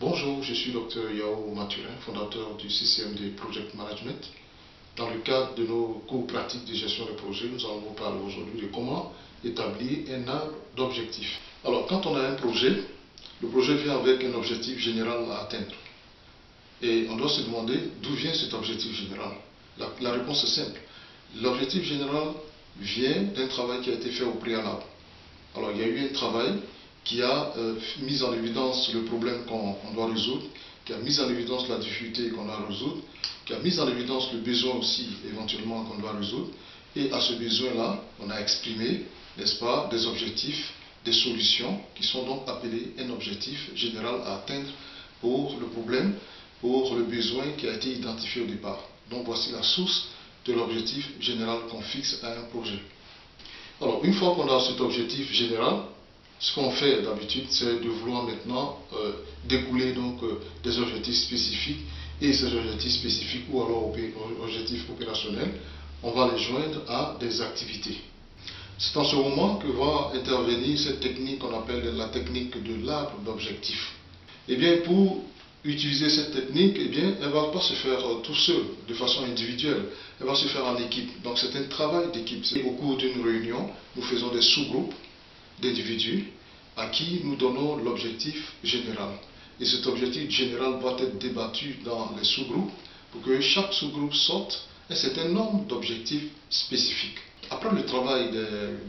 Bonjour, je suis Dr Yao Mathurin, fondateur du CCMD Project Management. Dans le cadre de nos cours pratiques de gestion de projet, nous allons vous parler aujourd'hui de comment établir un arbre d'objectifs. Alors, quand on a un projet, le projet vient avec un objectif général à atteindre. Et on doit se demander d'où vient cet objectif général. La réponse est simple. L'objectif général vient d'un travail qui a été fait au préalable. Alors, il y a eu un travail qui a mis en évidence le problème qu'on doit résoudre, qui a mis en évidence la difficulté qu'on doit résoudre, qui a mis en évidence le besoin aussi éventuellement qu'on doit résoudre. Et à ce besoin-là, on a exprimé, n'est-ce pas, des objectifs, des solutions qui sont donc appelés un objectif général à atteindre pour le problème, pour le besoin qui a été identifié au départ. Donc voici la source de l'objectif général qu'on fixe à un projet. Alors, une fois qu'on a cet objectif général, ce qu'on fait d'habitude, c'est de vouloir maintenant découler donc des objectifs spécifiques, et ces objectifs spécifiques ou alors objectifs opérationnels, on va les joindre à des activités. C'est en ce moment que va intervenir cette technique qu'on appelle la technique de l'arbre d'objectifs. Eh bien, pour utiliser cette technique, eh bien, elle ne va pas se faire tout seul, de façon individuelle, elle va se faire en équipe. Donc c'est un travail d'équipe. Au cours d'une réunion, nous faisons des sous-groupes d'individus à qui nous donnons l'objectif général. Et cet objectif général va être débattu dans les sous-groupes pour que chaque sous-groupe sorte un certain nombre d'objectifs spécifiques. Après le travail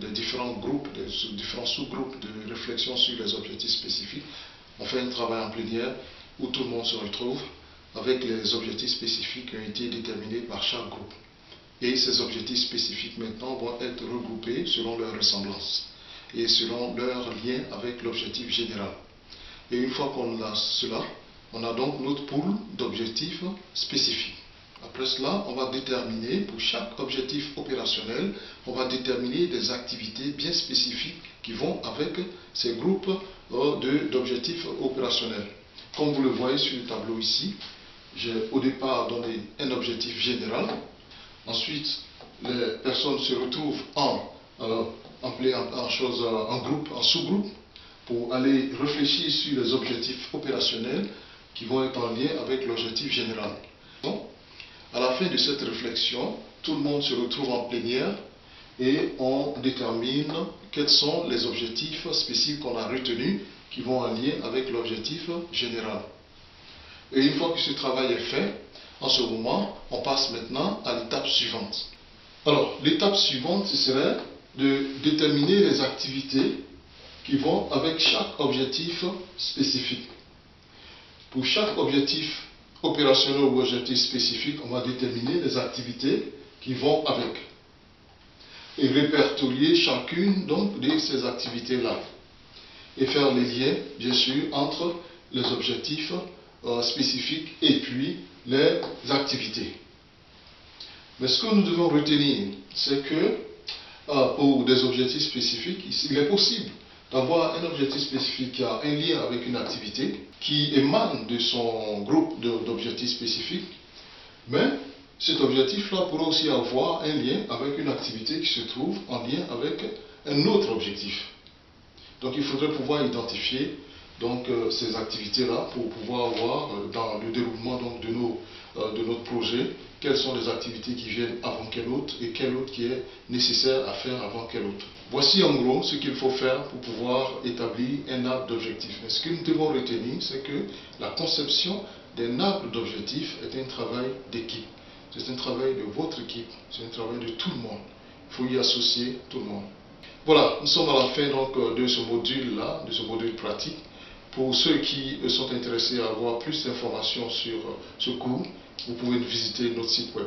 des différents groupes, des différents sous-groupes de réflexion sur les objectifs spécifiques, on fait un travail en plénière où tout le monde se retrouve avec les objectifs spécifiques qui ont été déterminés par chaque groupe. Et ces objectifs spécifiques maintenant vont être regroupés selon leur ressemblance et selon leur lien avec l'objectif général. Et une fois qu'on a cela, on a donc notre pool d'objectifs spécifiques. Après cela, on va déterminer pour chaque objectif opérationnel, on va déterminer des activités bien spécifiques qui vont avec ces groupes d'objectifs opérationnels. Comme vous le voyez sur le tableau ici, j'ai au départ donné un objectif général. Ensuite, les personnes se retrouvent en groupe, en sous-groupe, pour aller réfléchir sur les objectifs opérationnels qui vont être en lien avec l'objectif général. Donc, à la fin de cette réflexion, tout le monde se retrouve en plénière et on détermine quels sont les objectifs spécifiques qu'on a retenus qui vont en lien avec l'objectif général. Et une fois que ce travail est fait, en ce moment, on passe maintenant à l'étape suivante. Alors, l'étape suivante, ce serait de déterminer les activités qui vont avec chaque objectif spécifique. Pour chaque objectif opérationnel ou objectif spécifique, on va déterminer les activités qui vont avec. Et répertorier chacune donc de ces activités-là. Et faire les liens, bien sûr, entre les objectifs spécifiques et puis les activités. Mais ce que nous devons retenir, c'est que pour des objectifs spécifiques, il est possible d'avoir un objectif spécifique qui a un lien avec une activité qui émane de son groupe d'objectifs spécifiques, mais cet objectif-là pourra aussi avoir un lien avec une activité qui se trouve en lien avec un autre objectif. Donc il faudrait pouvoir identifier donc, ces activités-là pour pouvoir voir dans le déroulement donc, de notre projet quelles sont les activités qui viennent avant quelle autre et quelle autre qui est nécessaire à faire avant quelle autre. Voici en gros ce qu'il faut faire pour pouvoir établir un arbre d'objectifs. Mais ce que nous devons retenir, c'est que la conception d'un arbre d'objectifs est un travail d'équipe. C'est un travail de votre équipe, c'est un travail de tout le monde. Il faut y associer tout le monde. Voilà, nous sommes à la fin donc, de ce module-là, de ce module pratique. Pour ceux qui sont intéressés à avoir plus d'informations sur ce cours, vous pouvez visiter notre site web.